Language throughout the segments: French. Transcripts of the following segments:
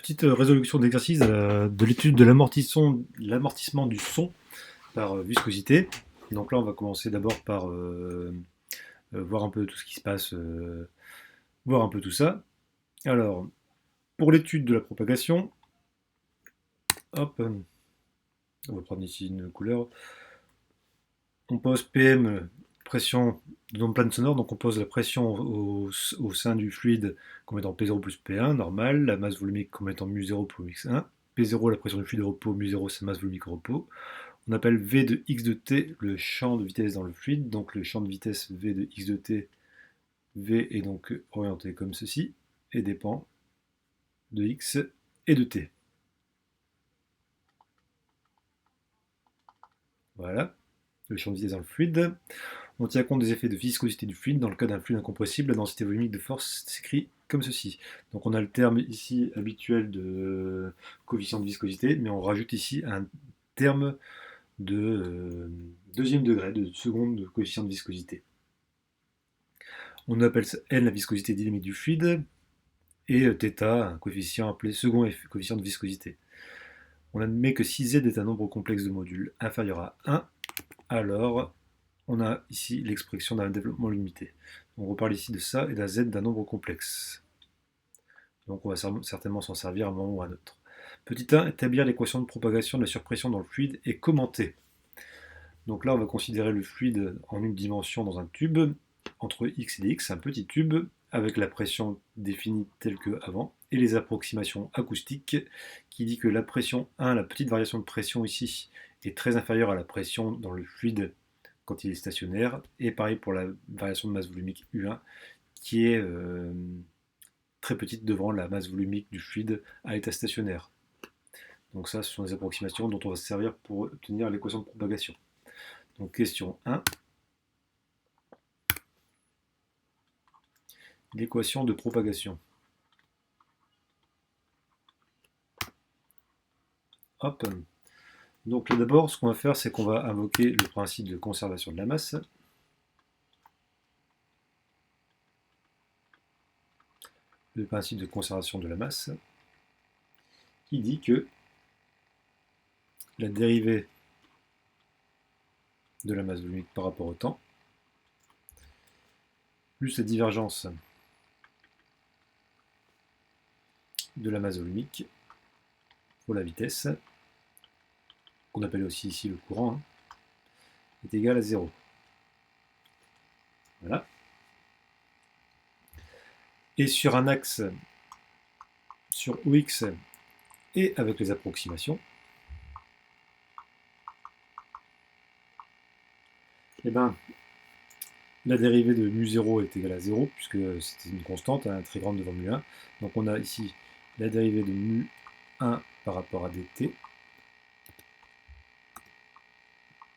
Petite résolution d'exercice de l'étude de l'amortissement du son par viscosité. Donc là, on va commencer d'abord par voir un peu tout ce qui se passe, voir un peu tout ça. Alors, pour l'étude de la propagation, hop, on va prendre ici une couleur. On pose PM, pression de notre plane sonore, donc on pose la pression au sein du fluide comme étant P0 plus P1, normal, la masse volumique comme étant mu0 pour x1, P0 la pression du fluide au repos, mu0 sa masse volumique au repos. On appelle V de x de t le champ de vitesse dans le fluide, donc le champ de vitesse V de x de t, V est donc orienté comme ceci, et dépend de x et de t. Voilà, le champ de vitesse dans le fluide. On tient compte des effets de viscosité du fluide. Dans le cas d'un fluide incompressible, la densité volumique de force s'écrit comme ceci. Donc on a le terme ici habituel de coefficient de viscosité, mais on rajoute ici un terme de deuxième degré, de seconde de coefficient de viscosité. On appelle N la viscosité dynamique du fluide, et θ un coefficient appelé second coefficient de viscosité. On admet que si Z est un nombre complexe de modules inférieur à 1, alors on a ici l'expression d'un développement limité. On reparle ici de ça et d'un Z d'un nombre complexe. Donc on va certainement s'en servir à un moment ou à un autre. Petit 1, établir l'équation de propagation de la surpression dans le fluide et commenter. Donc là, on va considérer le fluide en une dimension dans un tube, entre x et dx, un petit tube, avec la pression définie telle que avant, et les approximations acoustiques, qui dit que la pression 1, la petite variation de pression ici, est très inférieure à la pression dans le fluide quand il est stationnaire, et pareil pour la variation de masse volumique U1, qui est très petite devant la masse volumique du fluide à l'état stationnaire. Donc ça, ce sont des approximations dont on va se servir pour obtenir l'équation de propagation. Donc question 1. L'équation de propagation. Hop. Donc là d'abord, ce qu'on va faire, c'est qu'on va invoquer le principe de conservation de la masse. Le principe de conservation de la masse, qui dit que la dérivée de la masse volumique par rapport au temps, plus la divergence de la masse volumique pour la vitesse, qu'on appelle aussi ici le courant, est égal à 0. Voilà. Et sur un axe, sur OX, et avec les approximations, eh ben, la dérivée de mu0 est égale à 0, puisque c'était une constante très grande devant mu1. Donc on a ici la dérivée de mu1 par rapport à dt,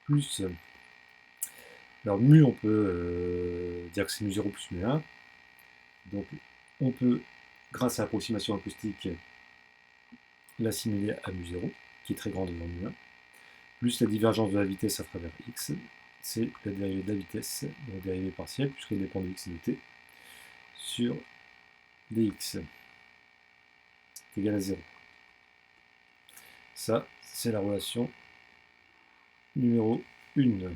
plus... Alors mu, on peut dire que c'est mu0 plus mu1. Donc on peut, grâce à l'approximation acoustique, l'assimiler à mu0, qui est très grande devant mu1, plus la divergence de la vitesse à travers x, c'est la dérivée de la vitesse, la dérivée partielle, puisqu'elle dépend de x et de t, sur dx, est égal à 0. Ça, c'est la relation numéro 1.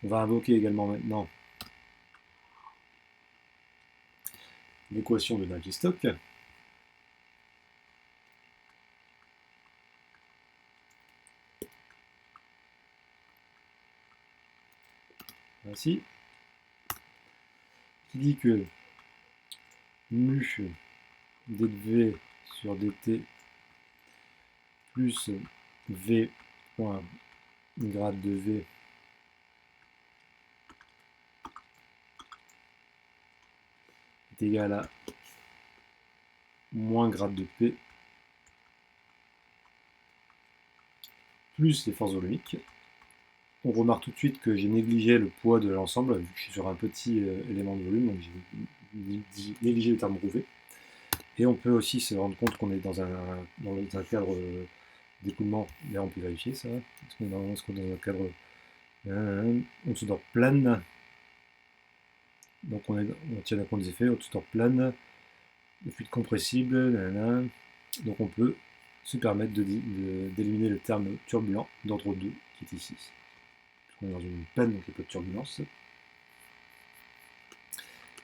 On va invoquer également maintenant l'équation de Navier-Stokes. Ainsi, qui dit que mu dv sur dt plus v point grade de v est égal à moins grade de p plus les forces volumiques. On remarque tout de suite que j'ai négligé le poids de l'ensemble, vu que je suis sur un petit élément de volume, donc j'ai négligé le terme V. Et on peut aussi se rendre compte qu'on est dans un cadre d'écoulement. Là, on peut vérifier ça. Est-ce qu'on est dans un cadre on-dessous d'or plane. Donc on tient compte des effets, au-dessous d'or plane. le fluide compressible, nanana. Donc on peut se permettre d'éliminer le terme turbulent d'ordre 2 qui est ici. On est dans une panne, donc il n'y a pas de turbulence.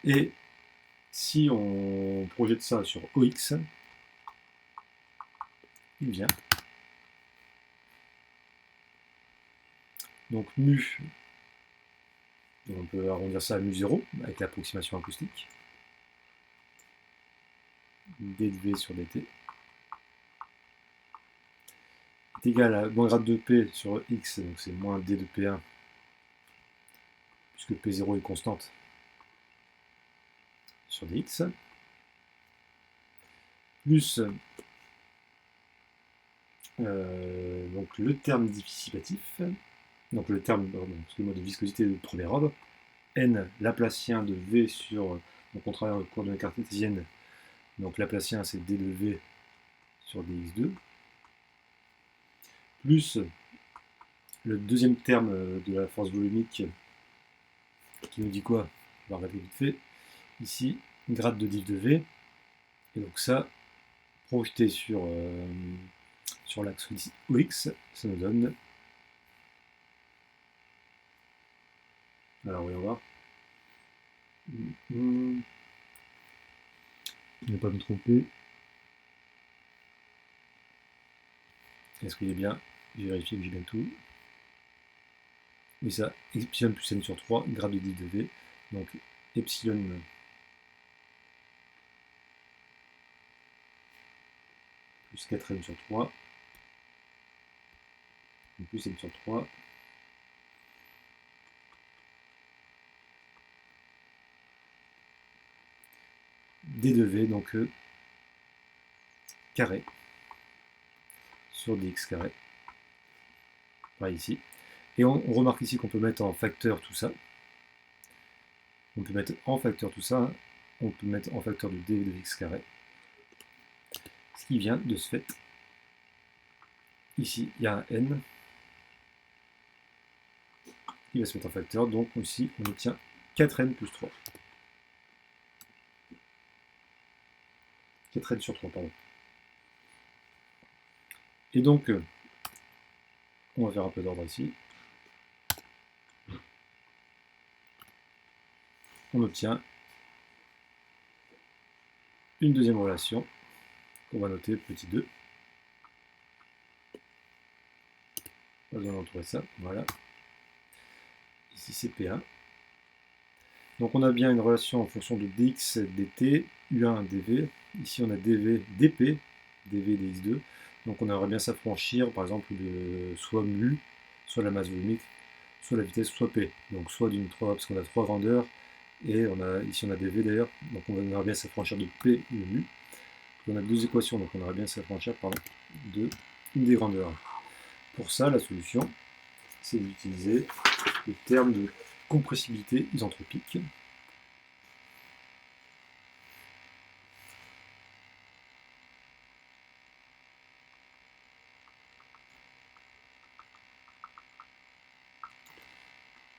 Et si on projette ça sur OX, il vient. Donc mu, on peut arrondir ça à mu 0 avec l'approximation acoustique. d de v sur dt est égal à moins grade de p sur x, donc c'est moins d de p1, puisque p0 est constante, sur dx, plus donc le terme dissipatif, donc le terme de viscosité de premier ordre, n laplacien de v sur, donc on travaille en coordonnées cartésiennes, donc laplacien c'est d de v sur dx2, plus le deuxième terme de la force volumique qui nous dit quoi? On va regarder vite fait. Ici, grade de div de v, et donc ça, projeté sur l'axe OX, ça nous donne. Alors, voyons voir. Ne pas me tromper. Est-ce qu'il est bien? J'ai vérifié que j'ai bien tout. Oui, ça, epsilon plus n sur 3, grade de div de v. Donc, epsilon plus 4n sur 3, plus n sur 3, d de v, donc carré, sur dx carré, par ici. Et on remarque ici qu'on peut mettre en facteur tout ça. On peut mettre en facteur tout ça. On peut mettre en facteur de d de x carré. Ce qui vient de ce fait. Ici, il y a un n qui va se mettre en facteur. Donc ici, on obtient 4n plus 3. 4n sur 3, pardon. Et donc, on va faire un peu d'ordre ici. On obtient une deuxième relation qu'on va noter petit 2. Pas besoin d'entourer ça, voilà. Ici c'est P1. Donc on a bien une relation en fonction de dx, dt, u1, dv. Ici on a dv, dp, dv, dx2. Donc on aimerait bien s'affranchir par exemple de soit mu, soit la masse volumique, soit la vitesse, soit p. Donc soit d'une 3, parce qu'on a 3 grandeurs, et ici on a dv d'ailleurs, donc on aimerait bien s'affranchir de p ou de mu. On a deux équations, donc on aimerait bien s'affranchir de une des grandeurs. Pour ça, la solution, c'est d'utiliser le terme de compressibilité isentropique.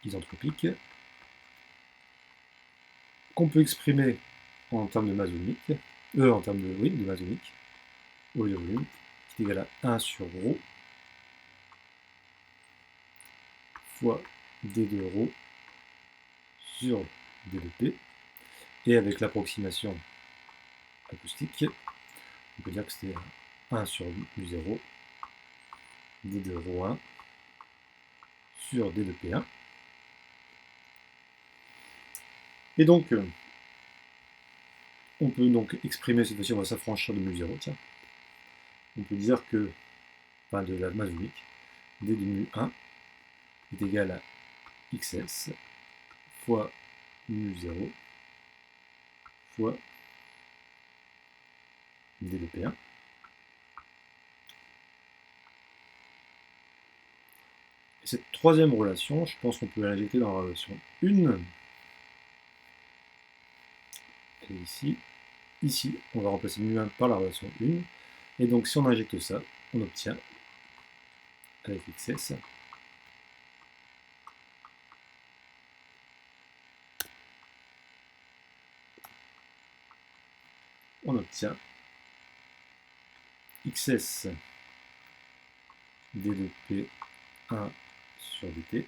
Isentropique, qu'on peut exprimer en termes de masse volumique, en termes de masse volumique, au lieu de volume, qui est égal à 1 sur ρ fois d de ρ sur d de p, et avec l'approximation acoustique, on peut dire que c'était 1 sur mu 0 d de ρ1 sur d de p1. Et donc, on peut donc exprimer, cette fois-ci on va s'affranchir de mu 0, tiens. On peut dire que, enfin de la masse volumique, d de mu 1 est égal à xs fois mu 0 fois d de p1. Et cette troisième relation, je pense qu'on peut l'injecter dans la relation 1. Et ici, on va remplacer mu1 par la relation 1. Et donc si on injecte ça, on obtient, avec xs, on obtient xs d de p1 sur dt.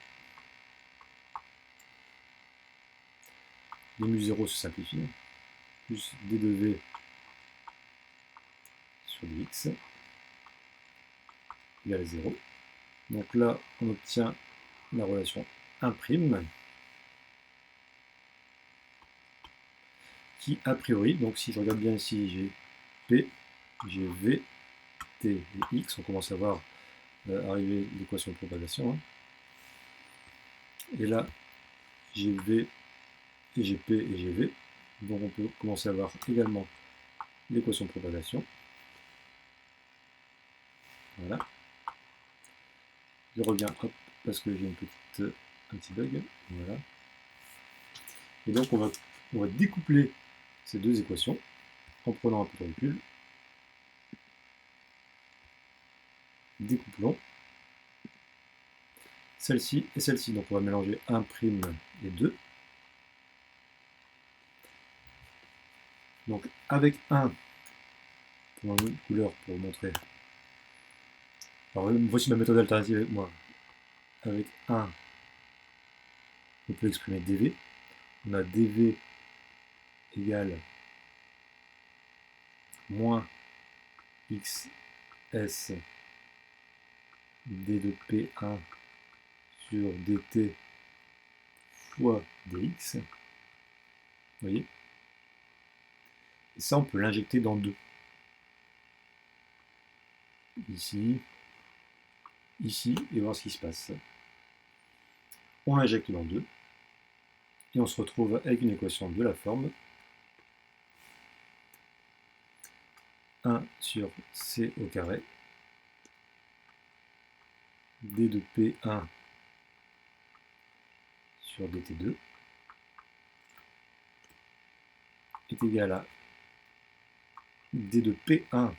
Les mu0 se simplifient, plus d de v sur dx égale à 0. Donc là, on obtient la relation 1', qui a priori, donc si je regarde bien ici, j'ai P, j'ai V, T et X, on commence à voir arriver l'équation de propagation. Hein. Et là, j'ai V, et j'ai P et j'ai V. Donc on peut commencer à voir également l'équation de propagation. Voilà. Je reviens, hop, parce que j'ai un petit bug. Voilà. Et donc on va découpler ces deux équations en prenant un peu de recul. Découplons celle-ci et celle-ci. Donc on va mélanger 1' et 2. Donc avec 1, pour une couleur pour montrer. Alors voici ma méthode alternative avec moi. Avec 1, on peut exprimer dv. On a dv égale moins xs d de p1 sur dt fois dx. Vous voyez? Et ça, on peut l'injecter dans 2. Ici, ici, et voir ce qui se passe. On l'injecte dans 2. Et on se retrouve avec une équation de la forme 1 sur c au carré d de p1 sur dt2 est égal à d de p1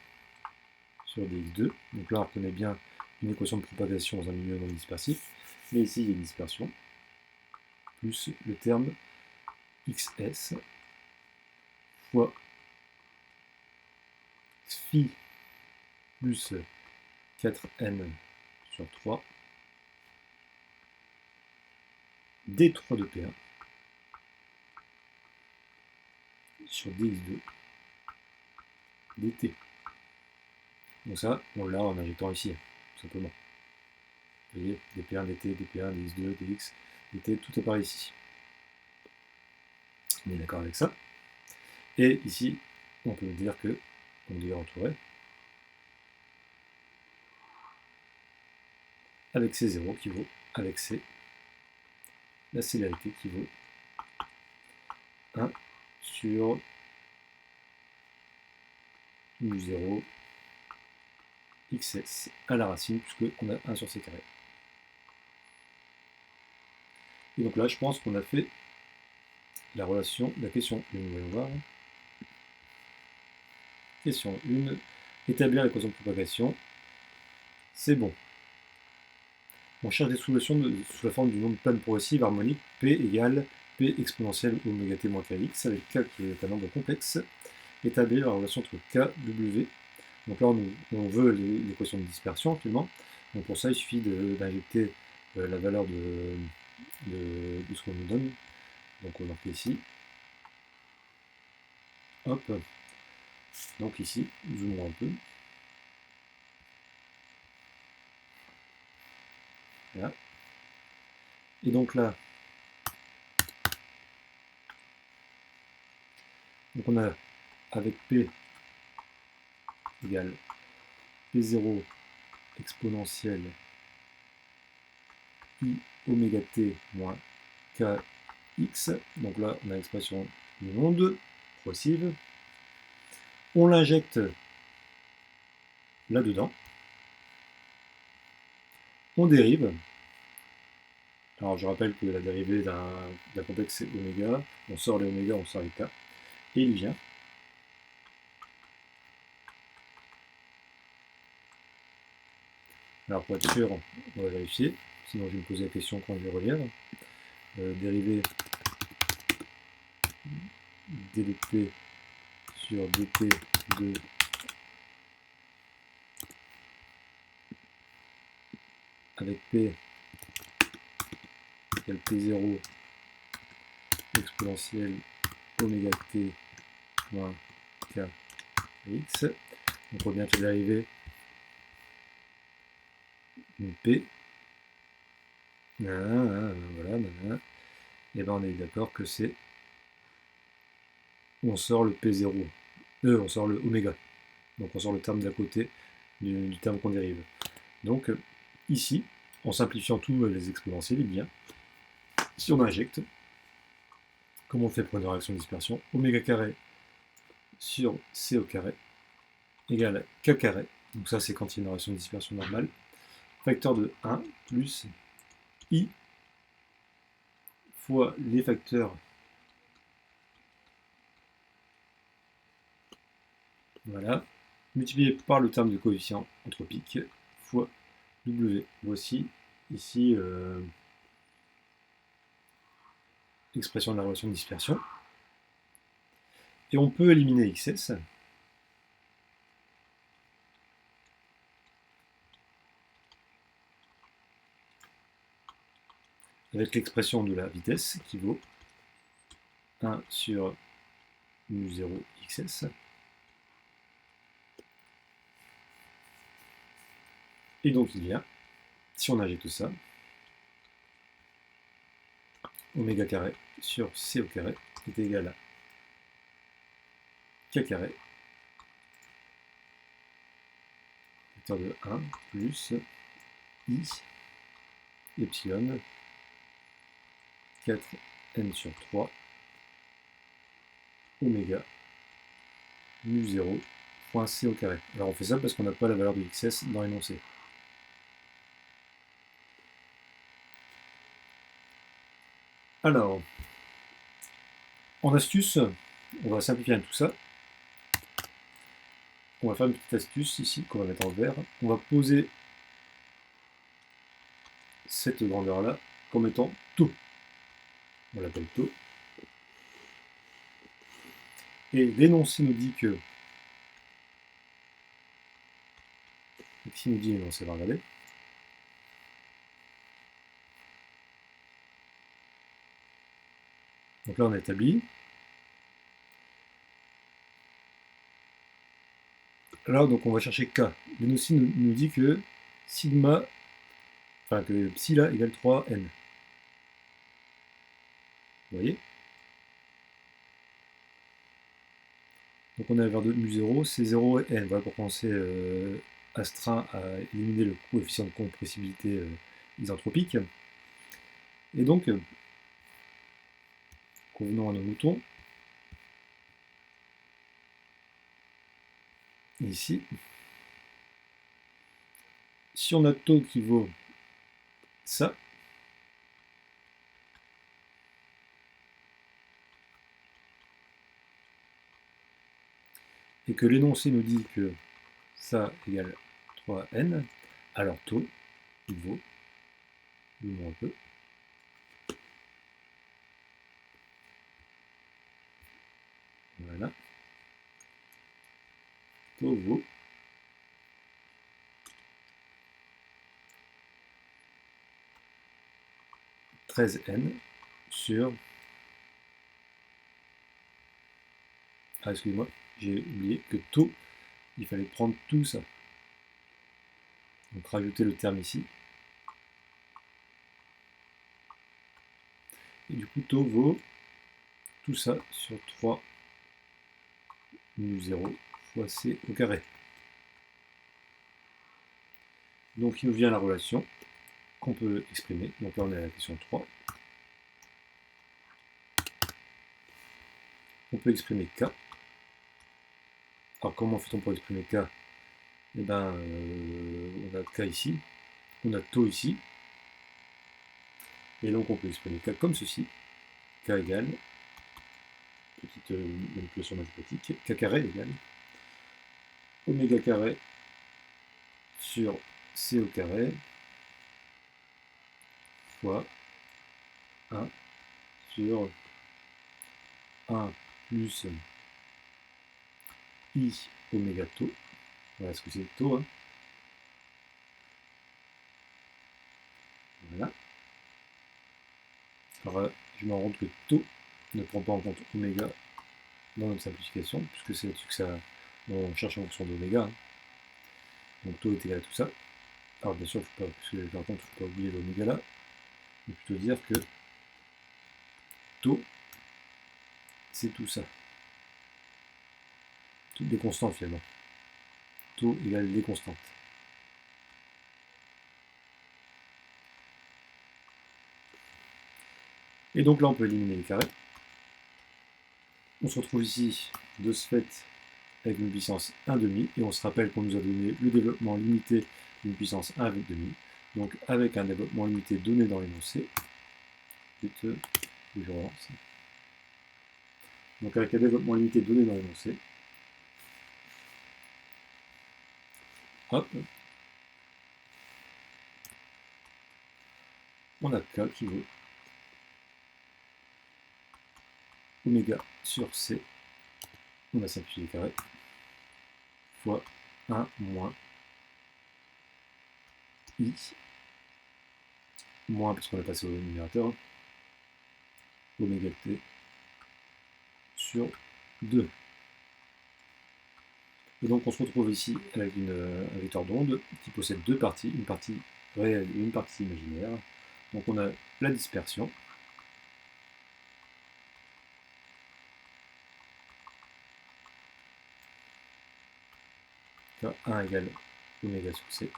sur dx2. Donc là, on reconnaît bien une équation de propagation dans un milieu non dispersif. Mais ici, il y a une dispersion. Plus le terme xs fois phi plus 4n sur 3 d3 de p1 sur dx2 dt. Donc ça, on l'a en injectant ici, tout simplement. Vous voyez, dp1, dt, dp1, dx2, dx, dt, tout apparaît ici. On est d'accord avec ça. Et ici, on peut dire que on devait retrouver avec C0 qui vaut avec C, la célérité qui vaut 1 sur mu0 xs à la racine, puisqu'on a 1 sur c carré. Et donc là, je pense qu'on a fait la relation, la question 1. Voyons voir. Question 1. Établir l'équation de propagation. C'est bon. On cherche des solutions sous la forme d'une onde plane progressive harmonique P égale P exponentielle oméga t moins kx, avec K qui est un nombre complexe. Établir la relation entre K, W. Donc là, on veut l'équation de dispersion, finalement. Donc pour ça, il suffit d'injecter la valeur de ce qu'on nous donne. Donc on va marquer ici. Hop. Donc ici, zoomons un peu. Voilà. Et donc là, donc on a avec P égale P0 exponentielle I oméga t moins kx. Donc là, on a l'expression d'une onde progressive. On l'injecte là-dedans. On dérive. Alors je rappelle que la dérivée d'un complexe c'est oméga. On sort les oméga, on sort les k. Et il vient. Alors pour être sûr, on va vérifier. Sinon je vais me poser la question quand je vais relire. Dérivée d de p sur dt de avec p égale p0 exponentielle oméga t moins k x. Donc on revient à la dérivée de p. Voilà, et ben on est d'accord que c'est on sort le p0, on sort le oméga, donc on sort le terme d'à côté du terme qu'on dérive. Donc ici, en simplifiant tous les exponentiels, eh bien, si on injecte, comme on fait pour une réaction de dispersion, oméga carré sur c au carré égale k carré, donc ça c'est quand il y a une réaction de dispersion normale, facteur de 1 plus i fois les facteurs, voilà, multiplié par le terme de coefficient anthropique fois w. Voici ici l'expression de la relation de dispersion. Et on peut éliminer xs. Avec l'expression de la vitesse qui vaut 1 sur mu0 xs. Et donc il y a, si on injecte ça, oméga carré sur c au carré est égal à k carré, facteur de 1 plus i epsilon 4n sur 3 oméga mu0 point c au carré. Alors on fait ça parce qu'on n'a pas la valeur de xs dans l'énoncé. Alors, en astuce, on va simplifier tout ça. On va faire une petite astuce ici qu'on va mettre en vert. On va poser cette grandeur-là comme étant taux. On l'appelle taux. Et l'énoncé nous dit que... Ici nous dit l'énoncé, on va regarder. Donc là on a établi. Là donc on va chercher K. L'énoncé nous dit que sigma, enfin que psi là égale 3n. Vous voyez? Donc on a la valeur de mu0, c'est 0 et n. Voilà pourquoi on s'est astreint à éliminer le coefficient de compressibilité isentropique. Et donc, convenons à nos moutons, ici, si on a taux qui vaut ça, et que l'énoncé nous dit que ça égale 3n, alors taux, il vaut, un peu, voilà, taux vaut 13n sur... Ah, excusez-moi, j'ai oublié que taux, il fallait prendre tout ça. Donc rajouter le terme ici. Et du coup, taux vaut tout ça sur 3 mu0 fois c au carré. Donc il nous vient la relation qu'on peut exprimer. Donc là on est à la question 3. On peut exprimer K. Alors comment fait-on pour exprimer K? Eh bien, on a K ici, on a taux ici, et donc on peut exprimer K comme ceci. K égale, petite manipulation mathématique, K carré égale oméga carré sur C au carré fois 1 sur 1 plus I oméga tau. Voilà ce que c'est tau. Hein. Voilà. Alors, je me rends compte que tau ne prend pas en compte oméga dans notre simplification, puisque c'est là-dessus que ça, on cherche en fonction d'oméga. Hein. Donc tau est égal à tout ça. Alors bien sûr, faut pas, parce que, par contre, il ne faut pas oublier l'oméga là. Il faut plutôt dire que tau, c'est tout ça. Toutes des constantes finalement. Tau égale des constantes. Et donc là, on peut éliminer les carrés. On se retrouve ici, de ce fait, avec une puissance 1,5, et on se rappelle qu'on nous a donné le développement limité d'une puissance 1,5. Donc avec un développement limité donné dans l'énoncé, je relance. Donc avec un développement limité donné dans l'énoncé, hop, on a K qui vaut oméga sur C, on a simplifié les carrés, fois 1 moins I, moins parce qu'on a passé au numérateur, oméga T sur 2. Et donc on se retrouve ici avec un vecteur d'onde qui possède deux parties, une partie réelle et une partie imaginaire. Donc on a la dispersion, K1 égale oméga sur C,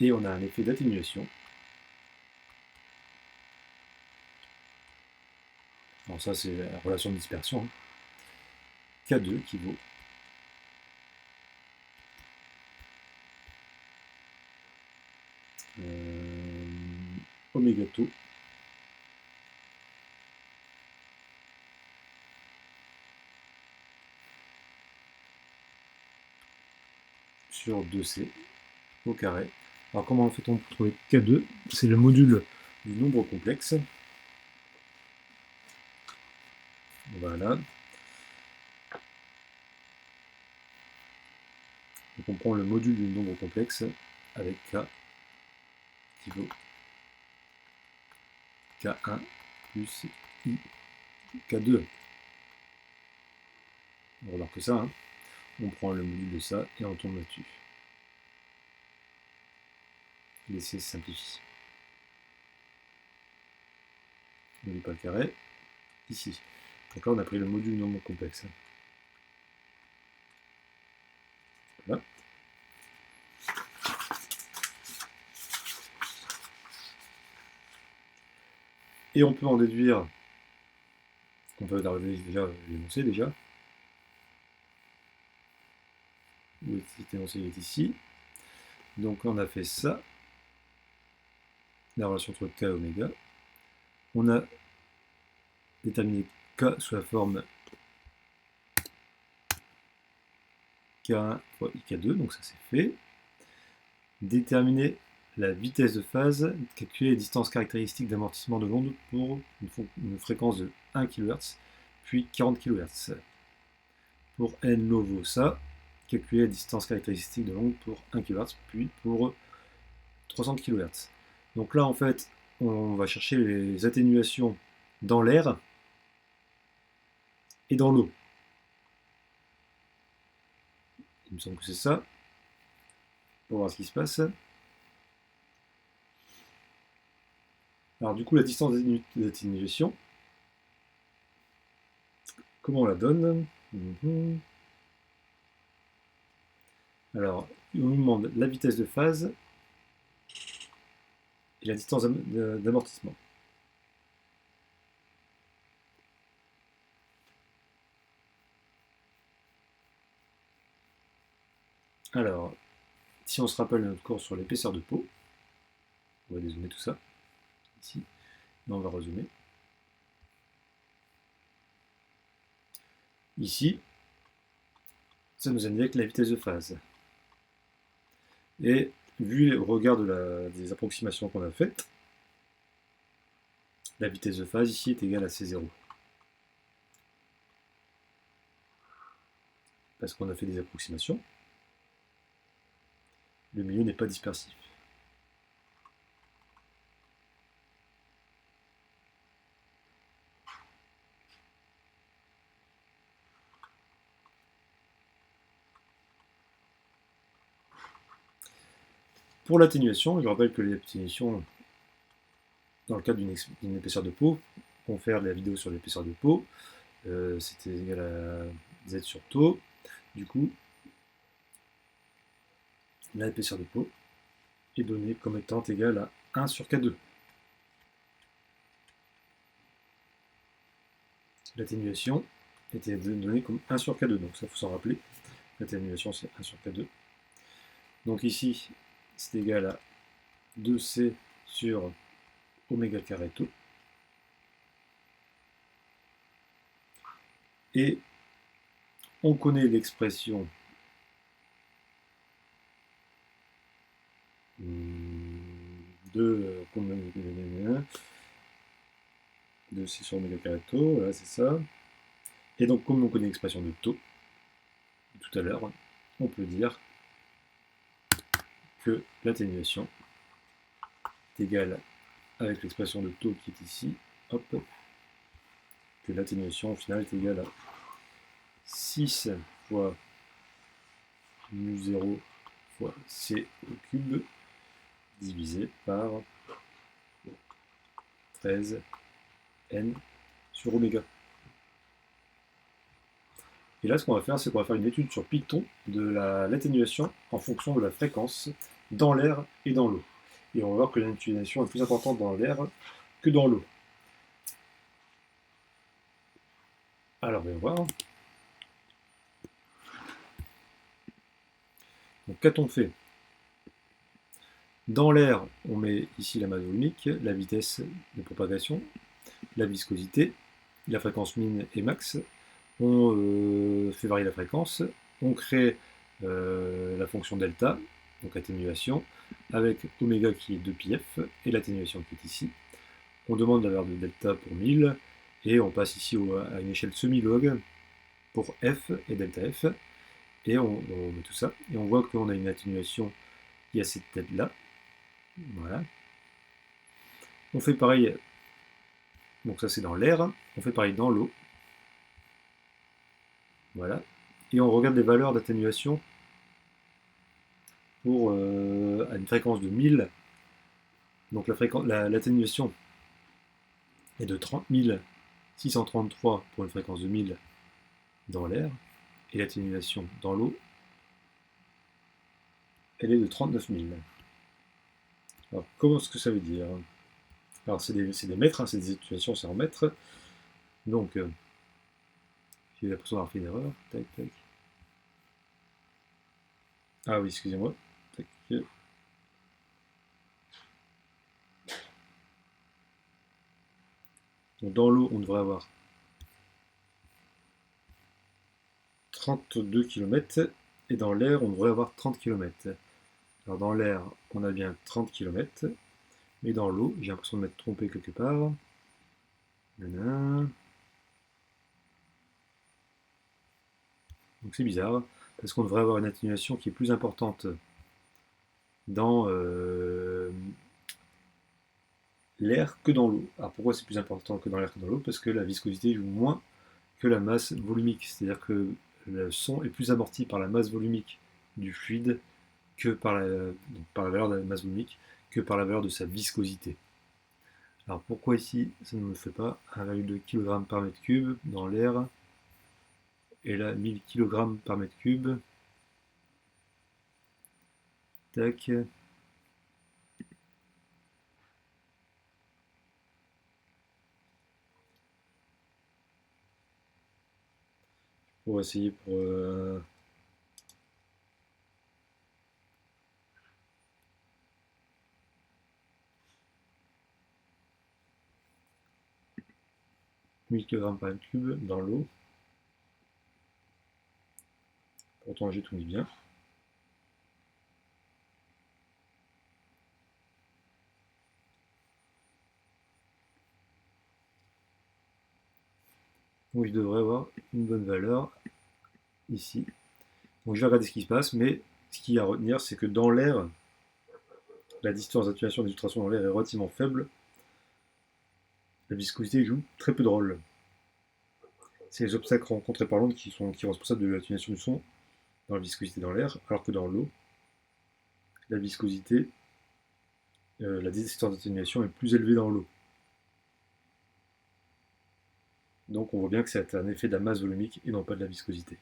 et on a un effet d'atténuation. Alors ça c'est la relation de dispersion, hein. K2 qui vaut oméga tau sur 2C au carré. Alors comment fait-on pour trouver K2? C'est le module du nombre complexe. Voilà. Donc on prend le module du nombre complexe avec K qui vaut K1 plus I K2. On remarque ça, hein. On prend le module de ça et on tombe là-dessus. L'essai se simplifie. On n'oublie pas le carré. Ici. Donc là, on a pris le module du nombre complexe. Voilà. Et on peut en déduire, on peut déjà l'énoncer déjà. Cet énoncé est ici. Donc on a fait ça, la relation entre K et oméga. On a déterminé K sous la forme K1 fois IK2, donc ça c'est fait. Déterminer la vitesse de phase, calculer les distances caractéristiques d'amortissement de l'onde pour une fréquence de 1 kHz, puis 40 kHz. Pour n novo ça, calculer la distance caractéristique de l'onde pour 1 kHz, puis pour 300 kHz. Donc là, en fait, on va chercher les atténuations dans l'air et dans l'eau. Il me semble que c'est ça. Pour voir ce qui se passe. Alors du coup, la distance d'atténuation, comment on la donne? Alors, on nous demande la vitesse de phase et la distance d'amortissement. Alors, si on se rappelle notre cours sur l'épaisseur de peau, on va dézoomer tout ça, ici, et on va rezoomer. Ici, ça nous indique la vitesse de phase. Et vu au regard des approximations qu'on a faites, la vitesse de phase ici est égale à C0. parce qu'on a fait des approximations. Le milieu n'est pas dispersif. Pour l'atténuation, je rappelle que l'atténuation, dans le cadre d'une épaisseur de peau, on fait la vidéo sur l'épaisseur de peau, c'était égal à Z sur tau. Du coup, l'épaisseur de peau est donnée comme étant égale à 1 sur K2. L'atténuation était donnée comme 1 sur K2, donc ça faut s'en rappeler. L'atténuation c'est 1 sur K2. Donc ici, c'est égal à 2C sur oméga carré tau. Et on connaît l'expression de C sur oméga carré tau, voilà c'est ça. Et donc comme on connaît l'expression de tau tout à l'heure, on peut dire que l'atténuation est égale avec l'expression de tau qui est ici, hop, que l'atténuation au final est égale à 6 fois mu0 fois c au cube divisé par 13 n sur oméga. Et là, ce qu'on va faire, c'est qu'on va faire une étude sur Python de l'atténuation en fonction de la fréquence dans l'air et dans l'eau. Et on va voir que l'atténuation est plus importante dans l'air que dans l'eau. Alors, on va voir. Donc, qu'a-t-on fait? Dans l'air, on met ici la masse volumique, la vitesse de propagation, la viscosité, la fréquence min et max. On fait varier la fréquence, on crée la fonction delta, donc atténuation, avec oméga qui est 2πf et l'atténuation qui est ici. On demande la valeur de delta pour 1000 et on passe ici à une échelle semi-log pour f et delta f et on met tout ça et on voit qu'on a une atténuation qui a cette tête là. Voilà. On fait pareil, donc ça c'est dans l'air, on fait pareil dans l'eau. Voilà. Et on regarde les valeurs d'atténuation pour à une fréquence de 1000. Donc l'atténuation est de 30 633 pour une fréquence de 1000 dans l'air. Et l'atténuation dans l'eau, elle est de 39 000. Alors comment est-ce que ça veut dire? Alors c'est des mètres, hein, c'est des atténuations, c'est en mètres. Donc, j'ai l'impression d'avoir fait une erreur. Tac, tac. Ah oui, excusez-moi. Donc dans l'eau, on devrait avoir 32 km et dans l'air, on devrait avoir 30 km. Alors dans l'air, on a bien 30 km, mais dans l'eau, j'ai l'impression de m'être trompé quelque part. Donc c'est bizarre, parce qu'on devrait avoir une atténuation qui est plus importante dans l'air que dans l'eau. Alors pourquoi c'est plus important que dans l'air que dans l'eau? Parce que la viscosité joue moins que la masse volumique, c'est-à-dire que le son est plus amorti par la masse volumique du fluide que par la valeur de la masse volumique que par la valeur de sa viscosité. Alors pourquoi ici ça ne me fait pas 1,2 kg par mètre cube dans l'air et là 1000 kg par mètre cube. Tac. Pour essayer pour 1000 kg par mètre cube dans l'eau. Pourtant j'ai tout mis bien. Donc je devrais avoir une bonne valeur ici Donc je vais regarder ce qui se passe, mais ce qu'il y a à retenir, c'est que dans l'air, la distance d'atténuation des ultrasons dans l'air est relativement faible. La viscosité joue très peu de rôle. C'est les obstacles rencontrés par l'onde qui sont responsables de l'atténuation du son dans la viscosité dans l'air, alors que dans l'eau, la viscosité, la distance d'atténuation est plus élevée dans l'eau. Donc on voit bien que c'est un effet de la masse volumique et non pas de la viscosité.